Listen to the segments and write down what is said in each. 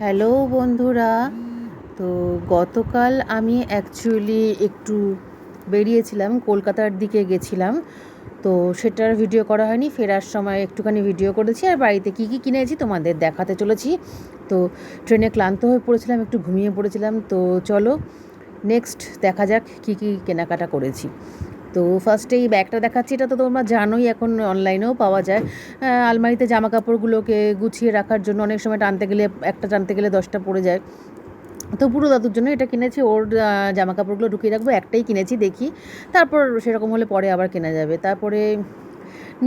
Hello বন্ধুরা। তো গতকাল আমি অ্যাকচুয়ালি একটু বেরিয়েছিলাম, কলকাতার দিকে গেছিলাম। তো সেটার ভিডিও করা হয়নি, ফেরার সময় একটুখানি ভিডিও করেছি, আর বাড়িতে কী কী কিনেছি তোমাদের দেখাতে চলেছি। তো ট্রেনে ক্লান্ত হয়ে পড়েছিলাম, একটু ঘুমিয়ে পড়েছিলাম। তো চলো নেক্সট দেখা যাক কী কী কেনাকাটা করেছি। তো ফার্স্টে এই ব্যাগটা দেখাচ্ছি, এটা তো তোমরা জানোই, এখন অনলাইনেও পাওয়া যায়। আলমারিতে জামা কাপড়গুলোকে গুছিয়ে রাখার জন্য অনেক সময় টানতে গেলে 10টা পড়ে যায়। তো পুরো দাদুর জন্য এটা কিনেছি, ওর জামা কাপড়গুলো ঢুকিয়ে রাখবো, একটাই কিনেছি, দেখি তারপর সেরকম হলে পরে আবার কেনা যাবে। তারপরে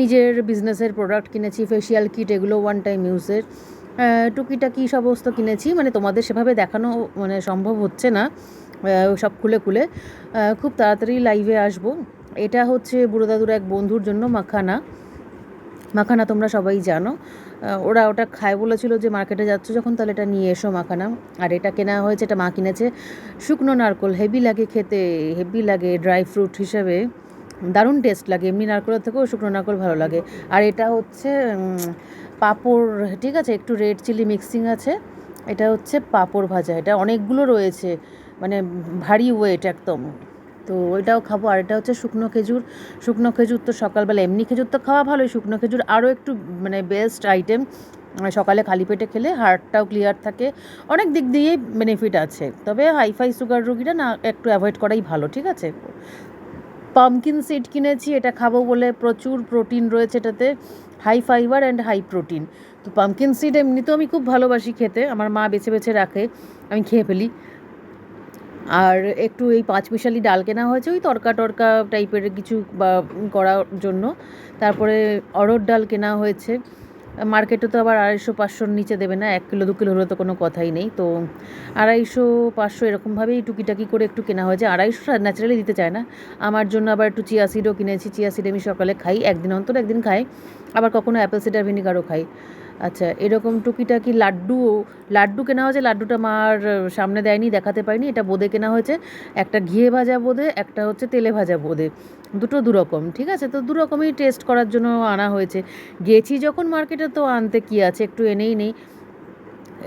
নিজের বিজনেসের প্রোডাক্ট কিনেছি, ফেসিয়াল কিট, এগুলো ওয়ান টাইম ইউজের। টুকিটাকি সমস্ত কিনেছি, মানে তোমাদের সেভাবে দেখানো মানে সম্ভব হচ্ছে না সব খুলে খুলে। খুব তাড়াতাড়ি লাইভে আসবো। এটা হচ্ছে বুড়ো দাদুর এক বন্ধুর জন্য মাখানা। মাখানা তোমরা সবাই জানো, ওরা ওটা খায় বলেছিল যে মার্কেটে যাচ্ছ যখন তাহলে এটা নিয়ে এসো মাখানা। আর এটা কেনা হয়েছে, এটা মা কিনেছে। শুকনো নারকোল হেভি লাগে খেতে, হেভি লাগে ড্রাই ফ্রুট হিসেবে, দারুণ টেস্ট লাগে, এমনি নারকোলের থেকেও শুকনো নারকোল ভালো লাগে। আর এটা হচ্ছে পাঁপড়, ঠিক আছে, একটু রেড চিলি মিক্সিং আছে। এটা হচ্ছে পাঁপড় ভাজা, এটা অনেকগুলো রয়েছে, মানে ভারী ওয়েট একদম। তো ওইটাও খাবো। আর এটা হচ্ছে শুকনো খেজুর। শুকনো খেজুর তো সকালবেলা, এমনি খেজুর তো খাওয়া ভালোই, শুকনো খেজুর আরও একটু মানে বেস্ট আইটেম। সকালে খালি পেটে খেলে হার্টটাও ক্লিয়ার থাকে, অনেক দিক দিয়েই বেনিফিট আছে। তবে হাইফাই সুগার রোগীরা না একটু অ্যাভয়েড করাই ভালো, ঠিক আছে। পামকিন সিড কিনেছি, এটা খাবো বলে, প্রচুর প্রোটিন রয়েছে এটাতে, high fibre and high protein. তো পামকিন সিড এমনিতেও আমি খুব ভালোবাসি খেতে, আমার মা বেছে বেছে রাখে, আমি খেয়ে ফেলি। আর একটু এই পাঁচমিশালি ডাল কেনা হয়েছে, ওই তরকা টরকা টাইপের কিছু বা করার জন্য। তারপরে অড়হর ডাল কেনা হয়েছে। মার্কেটে তো আবার 250-500-র নিচে দেবে না, 1 কিলো 2 কিলো হলে তো কোনো কথাই নেই। তো 250-500 এরকমভাবেই টুকিটাকি করে একটু কেনা হয়েছে। 250 ন্যাচারালি দিতে চায় না। আমার জন্য আবার একটু চিয়া সিডও কিনেছি, চিয়া সিড আমি সকালে খাই, একদিন অন্তর একদিন খাই, আবার কখনো অ্যাপেল সিডার ভিনিগারও খাই। আচ্ছা, এরকম টুকিটাকি লাড্ডু কেনা হয়েছে। লাড্ডুটা মার সামনে দেয়নি, দেখাতে পারিনি। এটা বোঁদে কেনা হয়েছে, একটা ঘিয়ে ভাজা বোঁদে, একটা হচ্ছে তেলে ভাজা বোঁদে, দুটো দুরকম, ঠিক আছে। তো দুরকমই টেস্ট করার জন্য আনা হয়েছে। গেছি যখন মার্কেটে, তো আনতে কি আছে, একটু এনেই নেই।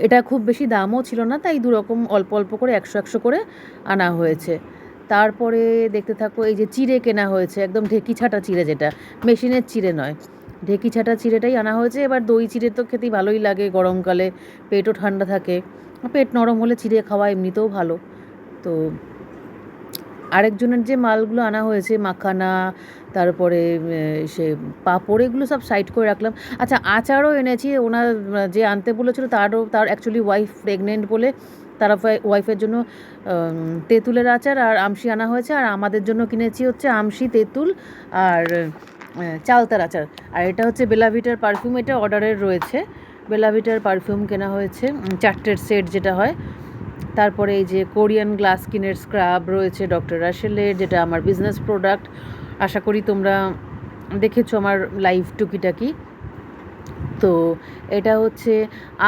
এটা খুব বেশি দামও ছিল না, তাই দুরকম অল্প অল্প করে 100-100 করে আনা হয়েছে। তারপরে দেখতে থাকো, এই যে চিড়ে কেনা হয়েছে, একদম ঢেকি ছাটা চিড়ে, যেটা মেশিনের চিড়ে নয়, ঢেকি ছাটা চিড়েটাই আনা হয়েছে। এবার দই চিড়ে তো খেতেই ভালোই লাগে গরমকালে, পেটও ঠান্ডা থাকে, পেট নরম হলে চিড়ে খাওয়া এমনিতেও ভালো। তো আরেকজনের যে মালগুলো আনা হয়েছে, মাখানা, তারপরে সে পাঁপড়, এগুলো সব সাইড করে রাখলাম। আচ্ছা, আচারও এনেছি, ওনার যে আনতে বলেছিল তার অ্যাকচুয়ালি ওয়াইফ প্রেগনেন্ট বলে, তার ওয়াইফের জন্য তেঁতুলের আচার আর আমশি আনা হয়েছে। আর আমাদের জন্য কিনেছি হচ্ছে আমশি, তেঁতুল আর চালতার আচার। আর এটা হচ্ছে বেলাভিটার পারফিউম, এটা অর্ডারের রয়েছে। বেলাভিটার পারফিউম কেনা হয়েছে, 4টের সেট যেটা হয়। তারপরে এই যে কোরিয়ান গ্লাস স্কিনের স্ক্রাব রয়েছে ডক্টর রাসেলের, যেটা আমার বিজনেস প্রোডাক্ট। আশা করি তোমরা দেখেছো আমার লাইভ টুকিটাকি। তো এটা হচ্ছে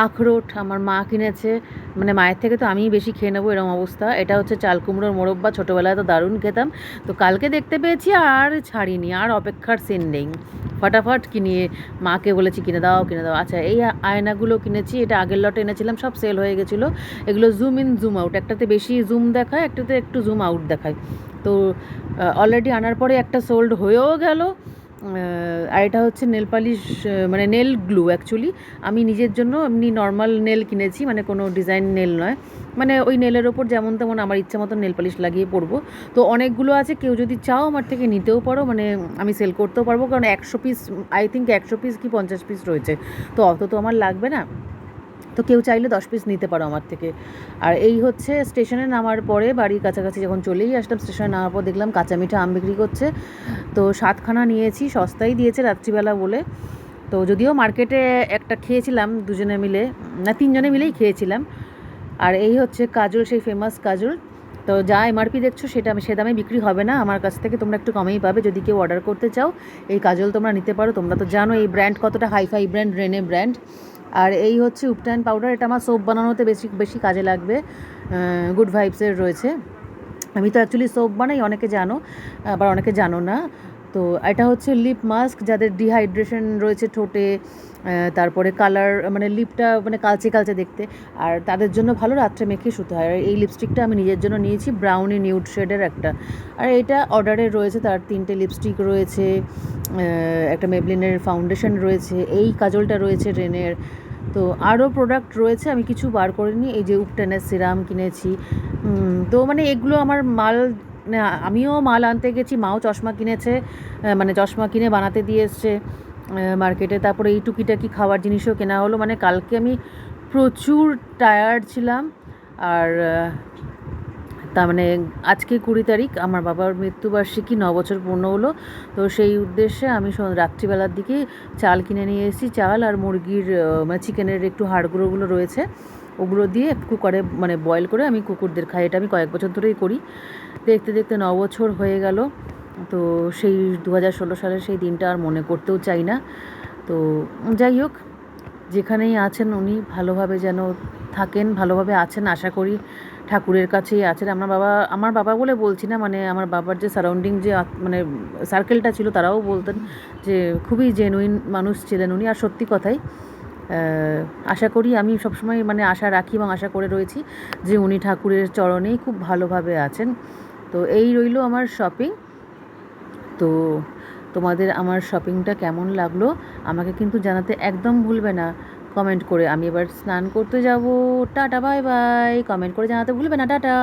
আখরোট, আমার মা কিনেছে, মানে মায়ের থেকে তো আমিই বেশি খেয়ে নেবো এরকম অবস্থা। এটা হচ্ছে চাল কুমড়োর মোরব্বা, ছোটোবেলায় তো দারুণ খেতাম। তো কালকে দেখতে পেয়েছি আর ছাড়িনি, আর অপেক্ষার সিন নেই, ফটাফট কিনিয়ে মাকে বলেছি কিনে দাও কিনে দাও। আচ্ছা, এই আয়নাগুলো কিনেছি, এটা আগের লটে এনেছিলাম, সব সেল হয়ে গেছিলো। এগুলো জুম ইন জুম আউট, একটাতে বেশি জুম দেখায়, একটাতে একটু জুম আউট দেখায়। তো অলরেডি আনার পরে একটা সোল্ড হয়েও গেল। আর এটা হচ্ছে নেল পালিশ, মানে নেল গ্লু অ্যাকচুয়ালি। আমি নিজের জন্য এমনি নর্মাল নেল কিনেছি, মানে কোনো ডিজাইন নেল নয়, মানে ওই নেলের ওপর যেমন তেমন আমার ইচ্ছা মতো নেল পালিশ লাগিয়ে পরবো। তো অনেকগুলো আছে, কেউ যদি চাও আমার থেকে নিতেও পারো, মানে আমি সেল করতেও পারবো, কারণ 100 পিস, আই থিঙ্ক 100 পিস কি 50 পিস রয়েছে, তো অত তো আমার লাগবে না। তো কেউ চাইলে 10 পিস নিতে পারো আমার থেকে। আর এই হচ্ছে স্টেশনে নামার পরে, বাড়ির কাছাকাছি যখন চলেই আসলাম, স্টেশনে নামার পর দেখলাম কাঁচা মিঠা আম বিক্রি করছে। তো 7খানা নিয়েছি, সস্তাই দিয়েছে রাত্রিবেলা বলে। তো যদিও মার্কেটে একটা খেয়েছিলাম দুজনে মিলে, না 3জনে মিলেই খেয়েছিলাম। আর এই হচ্ছে কাজল, সেই ফেমাস কাজল। তো যা এমআরপি দেখছো সেটা সে দামে বিক্রি হবে না, আমার কাছ থেকে তোমরা একটু কমেই পাবে। যদি কেউ অর্ডার করতে চাও, এই কাজল তোমরা নিতে পারো। তোমরা তো জানো এই ব্র্যান্ড কতটা হাইফাই ব্র্যান্ড, রেনে ব্র্যান্ড। আর এই হচ্ছে উপটান পাউডার, এটা আমার সোপ বানানোতে বেশি বেশি কাজে লাগবে, গুড ভাইবসের রয়েছে। আমি তো অ্যাকচুয়ালি সোপ বানাই, অনেকে জানো, আবার অনেকে জানো না। তো এটা হচ্ছে লিপ মাস্ক, যাদের ডিহাইড্রেশন রয়েছে ঠোঁটে, তারপরে কালার মানে লিপটা মানে কালচে কালচে দেখতে, আর তাদের জন্য ভালো, রাত্রে মেখে শুতে হয়। আর এই লিপস্টিকটা আমি নিজের জন্য নিয়েছি, ব্রাউনি নিউড শেডের একটা। আর এটা অর্ডারে রয়েছে, তার 3টে লিপস্টিক রয়েছে, একটা মেবলিনের ফাউন্ডেশন রয়েছে, এই কাজলটা রয়েছে রেনের। তো আরও প্রোডাক্ট রয়েছে, আমি কিছু বার করিনি। এই যে উপটেনের সিরাম কিনেছি। তো মানে এগুলো আমার মাল, মানে আমিও মাল আনতে গেছি, মাও চশমা কিনেছে, মানে চশমা কিনে বানাতে দিয়ে এসছে মার্কেটে। তারপরে এই টুকিটাকি খাওয়ার জিনিসও কেনা হলো। মানে কালকে আমি প্রচুর টায়ার্ড ছিলাম। আর তার মানে আজকে 20 তারিখ, আমার বাবার মৃত্যুবার্ষিকী, 9 বছর পূর্ণ হলো। তো সেই উদ্দেশ্যে আমি রাত্রিবেলার দিকে চাল কিনে নিয়ে এসেছি। চাল আর মুরগির মানে চিকেনের একটু হাড়গুঁড়োগুলো রয়েছে, ওগুলো দিয়ে কুকারে মানে বয়েল করে আমি কুকুরদের খাই। এটা আমি কয়েক বছর ধরেই করি। দেখতে দেখতে 9 বছর হয়ে গেল। তো সেই 2016 সালের সেই দিনটা আর মনে করতেও চাই না। তো যাই হোক, যেখানেই আছেন উনি ভালোভাবে যেন থাকেন, ভালোভাবে আছেন আশা করি, ঠাকুরের কাছেই আছেন। আমার বাবা বলে বলছি না, মানে আমার বাবার যে সারাউন্ডিং যে মানে সার্কেলটা ছিল, তারাও বলতেন যে খুবই জেনুইন মানুষ ছিলেন উনি। আর সত্যি কথাই, আশা করি, আমি সবসময় মানে আশা রাখি এবং আশা করে রয়েছি যে উনি ঠাকুরের চরণেই খুব ভালোভাবে আছেন। তো এই রইল আমার শপিং। তো তোমাদের আমার শপিংটা কেমন লাগলো আমাকে কিন্তু জানাতে একদম ভুলবে না কমেন্ট করে। আমি এবার স্নান করতে যাব। Tata, bye bye. কমেন্ট করে জানাতে ভুলবে না। টাটা।